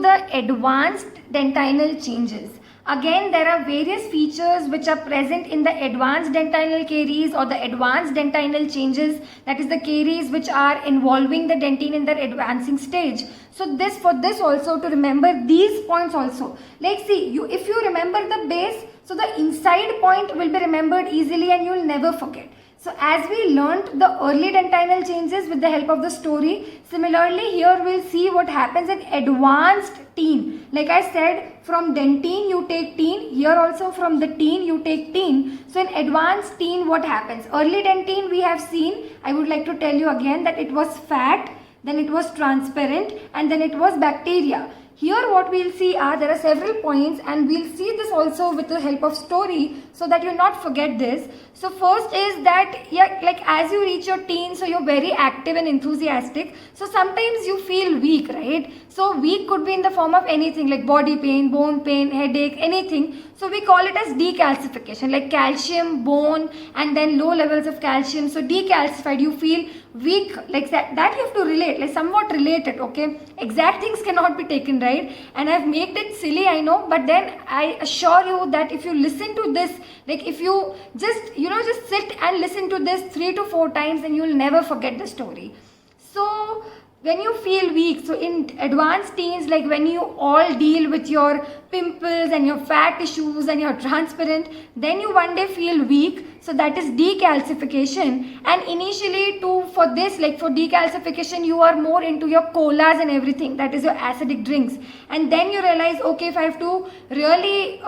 the advanced dentinal changes. Again, there are various features which are present in the advanced dentinal caries or the advanced dentinal changes, that is the caries which are involving the dentine in their advancing stage. So for this also to remember these points also. Like see, if you remember the base, so the inside point will be remembered easily and you will never forget. So as we learnt the early dentinal changes with the help of the story, similarly here we'll see what happens in advanced teen. Like I said, from dentine you take teen, here also from the teen you take teen. So in advanced teen what happens? Early dentine we have seen, I would like to tell you again that it was fat, then it was transparent and then it was bacteria. Here what we'll see are, there are several points and we'll see this also with the help of story so that you'll not forget this. So first is that, yeah, like as you reach your teens, so you're very active and enthusiastic. So sometimes you feel weak, right? So weak could be in the form of anything like body pain, bone pain, headache, anything. So we call it as decalcification, like calcium, bone and then low levels of calcium. So decalcified, you feel weak, like that you have to relate, like somewhat related, okay? Exact things cannot be taken, right? And I've made it silly, I know, but then I assure you that if you listen to this, like if you just sit and listen to this 3 to 4 times and you'll never forget the story. So when you feel weak, so in advanced teens, like when you all deal with your pimples and your fat issues and you're transparent, then you one day feel weak. So that is decalcification. And initially for this, like for decalcification, you are more into your colas and everything, that is your acidic drinks. And then you realize, okay, if I have to really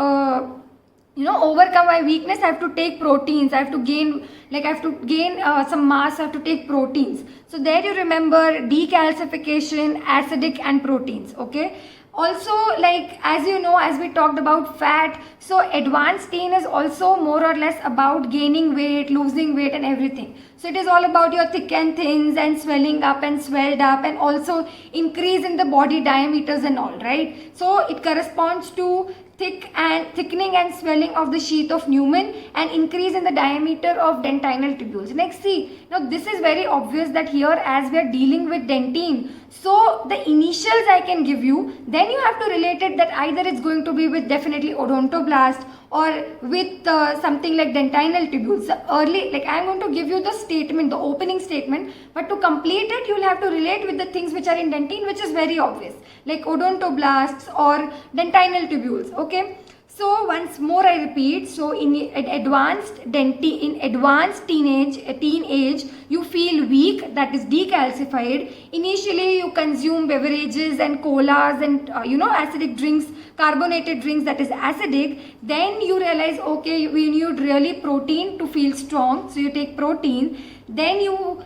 overcome my weakness, I have to take proteins, I have to gain some mass, I have to take proteins. So there you remember decalcification, acidic and proteins, okay? Also, like as you know, as we talked about fat, so advanced teen is also more or less about gaining weight, losing weight and everything. So it is all about your thick and thins and swelling up and swelled up and also increase in the body diameters and all, right? So it corresponds to thickening and swelling of the sheath of Newman and increase in the diameter of dentinal tubules. Next, see, now this is very obvious that here as we are dealing with dentine, so the initials I can give you, then you have to relate it that either it's going to be with definitely odontoblast or with something like dentinal tubules. Early, like I'm going to give you the statement, the opening statement, but to complete it, you'll have to relate with the things which are in dentine, which is very obvious, like odontoblasts or dentinal tubules, okay? So once more I repeat, so in advanced teen age, you feel weak, that is decalcified. Initially you consume beverages and colas and acidic drinks, carbonated drinks, that is acidic. Then you realize, okay, we need really protein to feel strong, so you take protein. Then your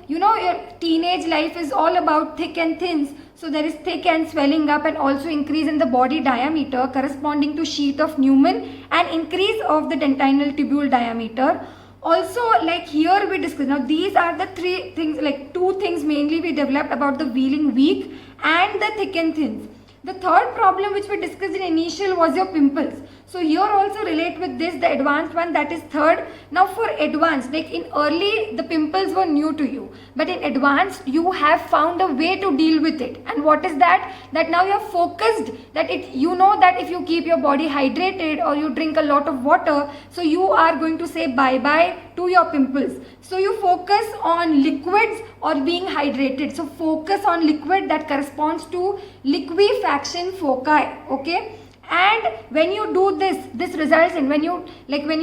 teenage life is all about thick and thins. So there is thick and swelling up and also increase in the body diameter corresponding to sheath of Newman and increase of the dentinal tubule diameter. Also, like here we discussed, now these are the 3 things, like 2 things mainly we developed about the feeling weak and the thick and thins. The third problem which we discussed in initial was your pimples. So here also relate with this, the advanced one, that is third. Now for advanced, like in early the pimples were new to you, but in advanced you have found a way to deal with it. And what is that? That now you are focused, that that if you keep your body hydrated or you drink a lot of water, so you are going to say bye-bye to your pimples. So you focus on liquids or being hydrated. So focus on liquid, that corresponds to liquefaction foci, okay? And when you do this results in when you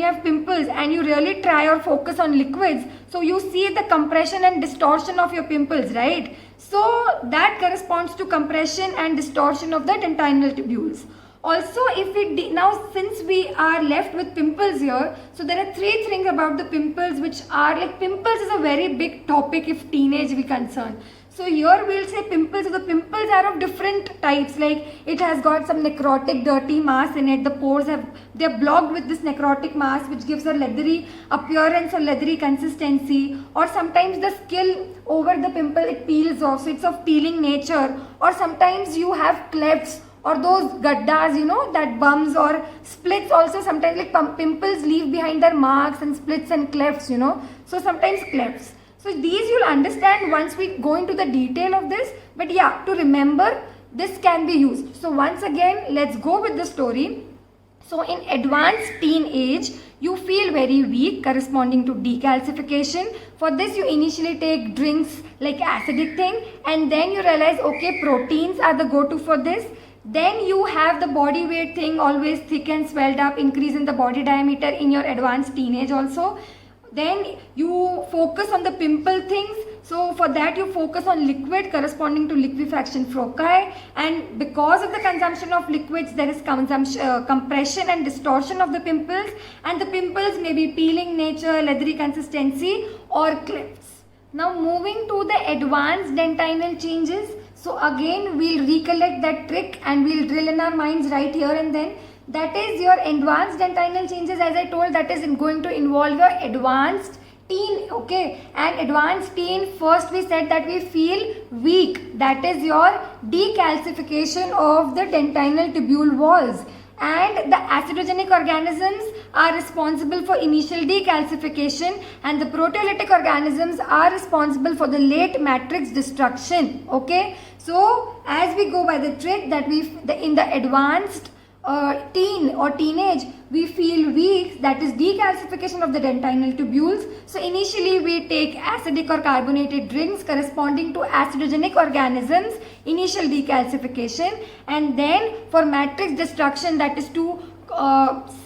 have pimples and you really try or focus on liquids, so you see the compression and distortion of your pimples, right? So that corresponds to compression and distortion of the dentinal tubules. Also, now since we are left with pimples here, so there are 3 things about the pimples which are like, pimples is a very big topic if teenage we concern. So here we'll say pimples. So the pimples are of different types, like it has got some necrotic dirty mass in it. The pores they're blocked with this necrotic mass which gives a leathery appearance or leathery consistency, or sometimes the skin over the pimple it peels off, so it's of peeling nature, or sometimes you have clefts or those gaddas, that bumps or splits also sometimes, like pimples leave behind their marks and splits and clefts, so sometimes clefts. So these you'll understand once we go into the detail of this, but yeah, to remember, this can be used. So once again, let's go with the story. So in advanced teenage, you feel very weak corresponding to decalcification. For this, you initially take drinks like acidic thing, and then you realize, okay, proteins are the go-to for this. Then you have the body weight thing, always thick and swelled up, increase in the body diameter in your advanced teenage also. Then you focus on the pimple things. So for that you focus on liquid corresponding to liquefaction foci, and because of the consumption of liquids there is compression and distortion of the pimples, and the pimples may be peeling nature, leathery consistency or clefts. Now moving to the advanced dentinal changes. So again we'll recollect that trick and we'll drill in our minds right here and then. That is your advanced dentinal changes, as I told, that is going to involve your advanced teen, okay. And advanced teen, first we said that we feel weak, that is your decalcification of the dentinal tubule walls, and the acidogenic organisms are responsible for initial decalcification, and the proteolytic organisms are responsible for the late matrix destruction, okay. So as we go by the trick that in the advanced teen or teenage, we feel weak, that is decalcification of the dentinal tubules. So initially we take acidic or carbonated drinks corresponding to acidogenic organisms, initial decalcification, and then for matrix destruction, that is to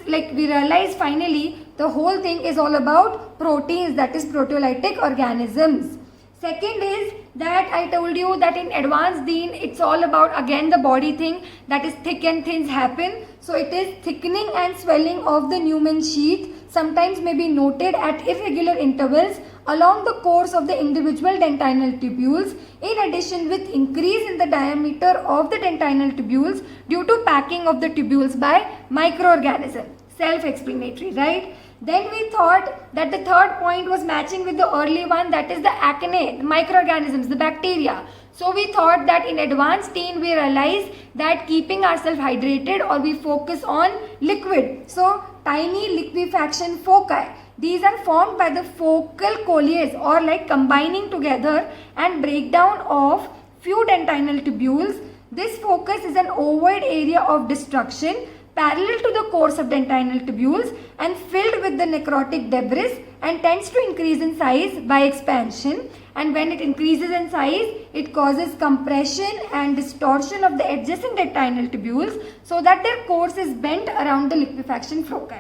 like we realize finally the whole thing is all about proteins, that is proteolytic organisms. Second is that I told you that in advanced teen it's all about again the body thing, that is thick and thins happen. So it is thickening and swelling of the Newman sheath, sometimes may be noted at irregular intervals along the course of the individual dentinal tubules, in addition with increase in the diameter of the dentinal tubules due to packing of the tubules by microorganisms. Self-explanatory, right? Then we thought that the third point was matching with the early one, that is the acne, the microorganisms, the bacteria. So we thought that in advanced teen we realize that keeping ourselves hydrated, or we focus on liquid. So tiny liquefaction foci, these are formed by the focal colliers, or like combining together and breakdown of few dentinal tubules. This focus is an ovoid area of destruction parallel to the course of dentinal tubules and filled with the necrotic debris, and tends to increase in size by expansion, and when it increases in size it causes compression and distortion of the adjacent dentinal tubules so that their course is bent around the liquefaction foci.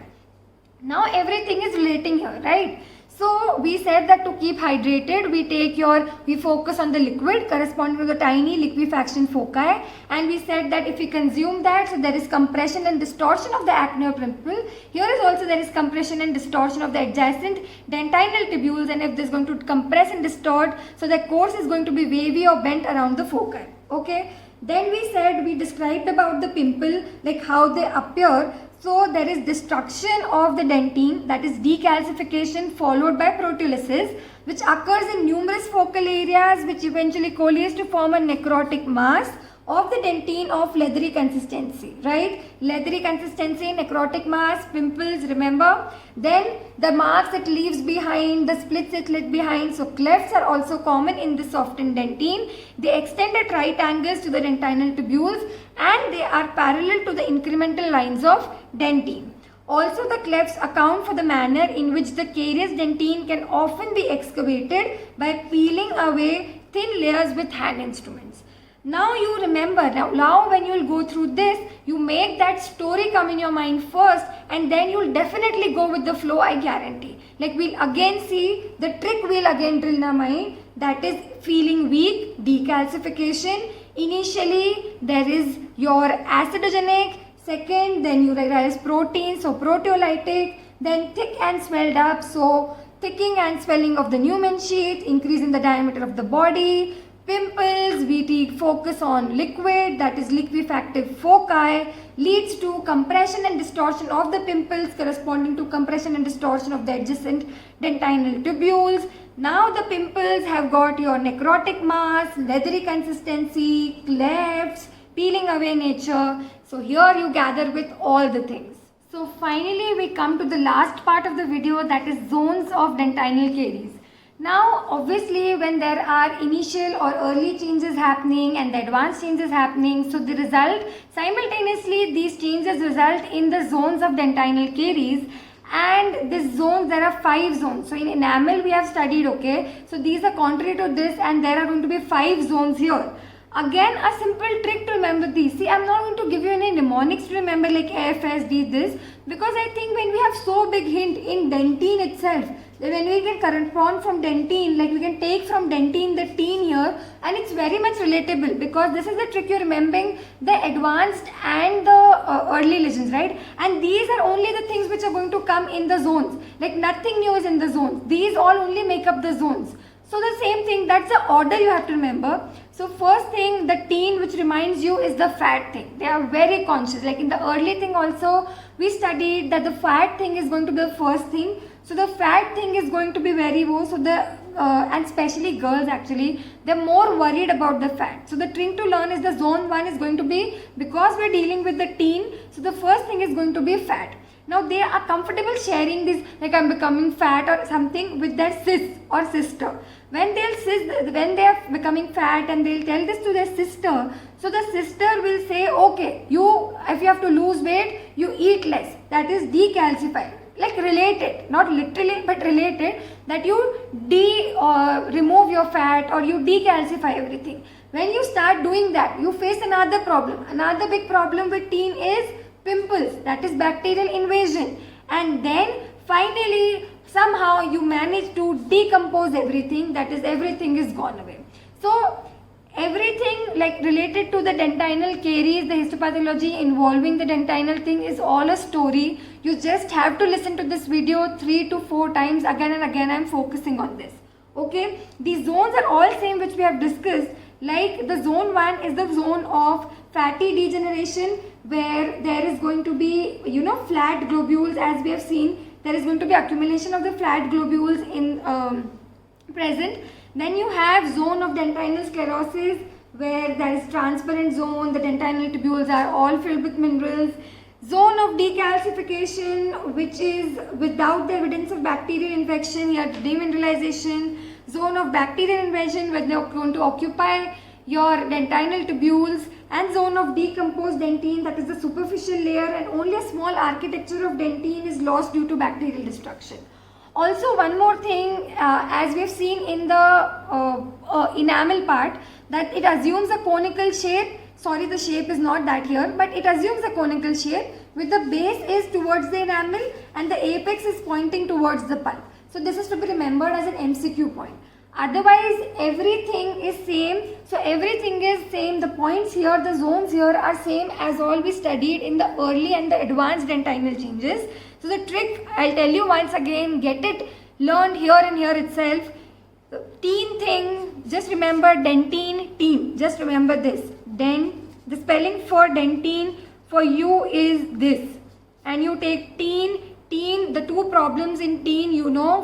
Now everything is relating here, right? So we said that to keep hydrated, we focus on the liquid corresponding to the tiny liquefaction foci, and we said that if we consume that, so there is compression and distortion of the acne or pimple. Here is also there is compression and distortion of the adjacent dentinal tubules, and if this is going to compress and distort, so the course is going to be wavy or bent around the foci, okay. Then we described about the pimple, like how they appear. So there is destruction of the dentine, that is decalcification followed by proteolysis, which occurs in numerous focal areas, which eventually coalesce to form a necrotic mass of the dentine of leathery consistency, right? Leathery consistency, necrotic mass, pimples, remember? Then the marks it leaves behind, the splits it left behind. So clefts are also common in the softened dentine. They extend at right angles to the dentinal tubules, and they are parallel to the incremental lines of dentine. Also, the clefts account for the manner in which the carious dentine can often be excavated by peeling away thin layers with hand instruments. Now you remember, now when you will go through this, you make that story come in your mind first, and then you will definitely go with the flow, I guarantee. Like we'll again see the trick, we'll again drill in our mind, that is feeling weak, decalcification. Initially there is your acidogenic, second then you realize protein, so proteolytic, then thick and swelled up, so thickening and swelling of the Newman sheath, increase in the diameter of the body. Pimples, we focus on liquid, that is liquefactive foci, leads to compression and distortion of the pimples corresponding to compression and distortion of the adjacent dentinal tubules. Now the pimples have got your necrotic mass, leathery consistency, clefts, peeling away nature. So here you gather with all the things. So finally we come to the last part of the video, that is zones of dentinal caries. Now, obviously, when there are initial or early changes happening and the advanced changes happening, so the result, simultaneously, these changes result in the zones of dentinal caries. And these zones, there are 5 zones. So in enamel, we have studied, okay. So these are contrary to this, and there are going to be 5 zones here. Again, a simple trick to remember these. See, I'm not going to give you any mnemonics to remember like AFS, this, because I think when we have so big hint in dentine itself, when we can correspond from dentine, like we can take from dentine the teen here, and it's very much relatable, because this is the trick you're remembering the advanced and the early lesions, right? And these are only the things which are going to come in the zones, like nothing new is in the zones. These all only make up the zones. So the same thing, that's the order you have to remember. So first thing, the teen, which reminds you, is the fat thing. They are very conscious. Like in the early thing also, we studied that the fat thing is going to be the first thing. So the fat thing is going to be very low. So and especially girls actually, they're more worried about the fat. So the thing to learn is the zone 1 is going to be, because we're dealing with the teen, so the first thing is going to be fat. Now they are comfortable sharing this, like I'm becoming fat or something, with their sis or sister. When when they are becoming fat and they'll tell this to their sister, so the sister will say, okay, if you have to lose weight, you eat less. That is decalcify. Like related, not literally but related, that you remove your fat or you decalcify everything. When you start doing that, you face another problem. Another big problem with teen is pimples, that is bacterial invasion. And then finally somehow you manage to decompose everything, that is everything is gone away. So everything like related to the dentinal caries, the histopathology involving the dentinal thing is all a story. You just have to listen to this video 3 to 4 times again and again. I'm focusing on this. Okay, these zones are all same which we have discussed. Like the zone 1 is the zone of fatty degeneration, where there is going to be, flat globules, as we have seen. There is going to be accumulation of the flat globules in present. Then you have zone of dentinal sclerosis, where there is transparent zone, the dentinal tubules are all filled with minerals. Zone of decalcification, which is without the evidence of bacterial infection, you have demineralization. Zone of bacterial invasion, where they are going to occupy your dentinal tubules. And zone of decomposed dentine, that is the superficial layer, and only a small architecture of dentine is lost due to bacterial destruction. Also, one more thing, as we have seen in the enamel part, that it assumes a conical shape. Sorry, the shape is not that here, but it assumes a conical shape with the base is towards the enamel and the apex is pointing towards the pulp. So this is to be remembered as an MCQ point. Otherwise, everything is same. So everything is same. The points here, the zones here are same as all we studied in the early and the advanced dentinal changes. So the trick, I'll tell you once again, get it learned here and here itself. The teen thing, just remember dentine, teen. Just remember this. The spelling for dentine for you is this. And you take teen. The 2 problems in teen,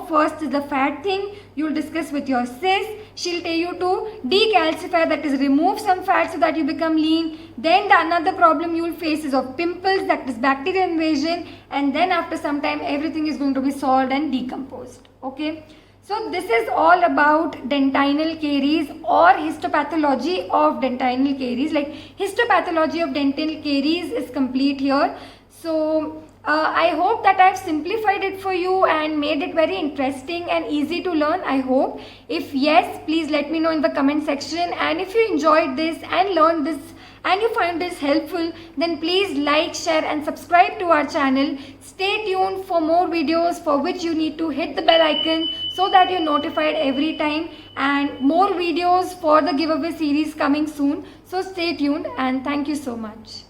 first is the fat thing, you'll discuss with your sis. She'll tell you to decalcify, that is remove some fat so that you become lean. Then the another problem you'll face is of pimples, that is bacterial invasion. And then after some time, everything is going to be solved and decomposed. Okay. So this is all about dentinal caries or histopathology of dentinal caries. Like histopathology of dentinal caries is complete here. So I hope that I have simplified it for you and made it very interesting and easy to learn, I hope. If yes, please let me know in the comment section. And if you enjoyed this and learned this and you find this helpful, then please like, share and subscribe to our channel. Stay tuned for more videos, for which you need to hit the bell icon so that you're notified every time, and more videos for the giveaway series coming soon. So stay tuned and thank you so much.